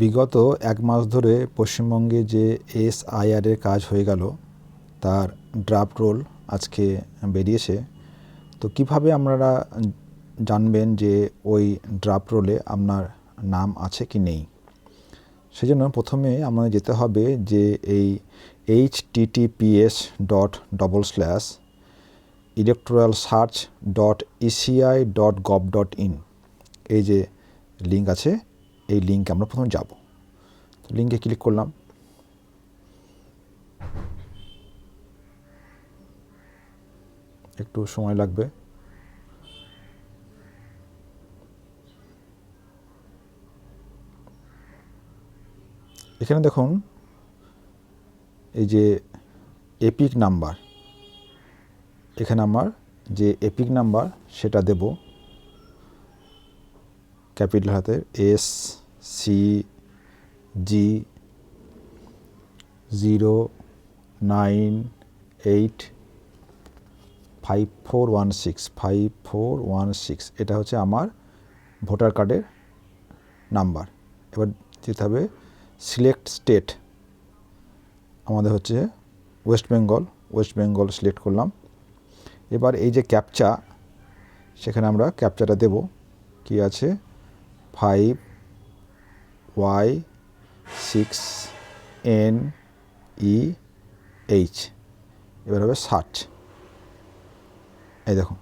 বিগত ১ মাস ধরে পশ্চিমবঙ্গে যে এসআইআর এর কাজ হয়ে গেল তার ড্রাফট রোল আজকে বেরিয়েছে। তো কিভাবে আপনারা জানবেন যে ওই ড্রাফট রোলে আপনার নাম আছে কি নেই? সেজন্য প্রথমে আমাদের যেতে হবে যে এই https://electoralsearch.eci.gov.in এই যে লিঙ্ক আছে, এই লিঙ্কে আমরা প্রথমে যাব। তো লিঙ্কে ক্লিক করলাম। একটু সময় লাগবে। এখানে দেখুন এই যে এপিক নাম্বার, এখানে আমার যে এপিক নাম্বার সেটা দেব ক্যাপিটাল হাতের SCG0985416 এটা হচ্ছে আমার ভোটার কার্ডের নাম্বার। এবার যেতে হবে সিলেক্ট স্টেট, আমাদের হচ্ছে ওয়েস্ট বেঙ্গল সিলেক্ট করলাম। এবার এই যে ক্যাপচা, সেখানে আমরা ক্যাপচাটা দেব, কি আছে 5Y6NEH। এবার হবে সার্চ। এই দেখুন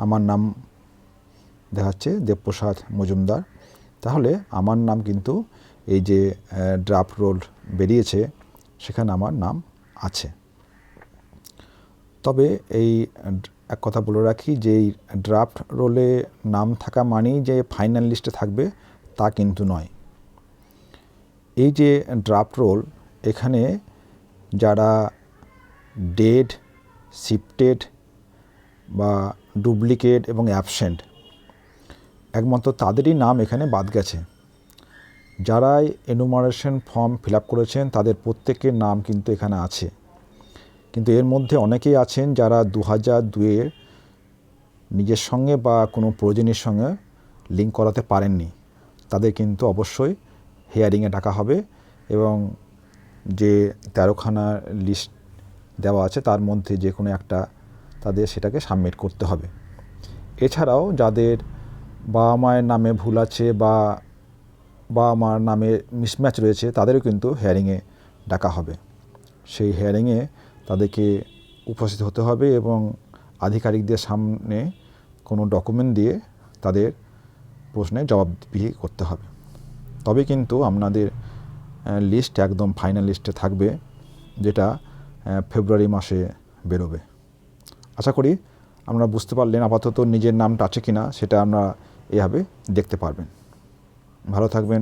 আমার নাম দেখাচ্ছে দেবপ্রসাদ মজুমদার। তাহলে আমার নাম কিন্তু এই যে ড্রাফট রোল বেরিয়েছে সেখানে আমার নাম আছে। তবে এই এক কথা বলে রাখি যে এই ড্রাফট রোলে নাম থাকা মানেই যে ফাইনাল লিস্টে থাকবে তা কিন্তু নয়। এই যে ড্রাফট রোল, এখানে যারা ডেড, শিফটেড বা ডুপ্লিকেট এবং অ্যাবসেন্ট একমাত্র তাদেরই নাম এখানে বাদ গেছে। যারাই এনুমারেশন ফর্ম ফিল আপ করেছেন তাদের প্রত্যেকের নাম কিন্তু এখানে আছে। কিন্তু এর মধ্যে অনেকেই আছেন যারা 2002-এর নিজের সঙ্গে বা কোনো প্রয়োজনের সঙ্গে লিঙ্ক করাতে পারেননি। তাদের কিন্তু অবশ্যই হিয়ারিংয়ে ডাকা হবে এবং যে 13খানা লিস্ট দেওয়া আছে তার মধ্যে যে কোনো একটা তাদের সেটাকে সাবমিট করতে হবে। এছাড়াও যাদের বাবা মায়ের নামে ভুল আছে বা বাবা মার নামে মিসম্যাচ রয়েছে তাদেরও কিন্তু হিয়ারিংয়ে ডাকা হবে। সেই হিয়ারিংয়ে তাদেরকে উপস্থিত হতে হবে এবং আধিকারিকদের সামনে কোনো ডকুমেন্ট দিয়ে তাদের প্রশ্নের জবাবদিহি করতে হবে। তবে কিন্তু আপনাদের লিস্ট একদম ফাইনাল লিস্টে থাকবে, যেটা ফেব্রুয়ারি মাসে বেরোবে। আশা করি আপনারা বুঝতে পারলেন আপাতত নিজের নামটা আছে কিনা সেটা আমরা এভাবে দেখতে পারবেন। ভালো থাকবেন।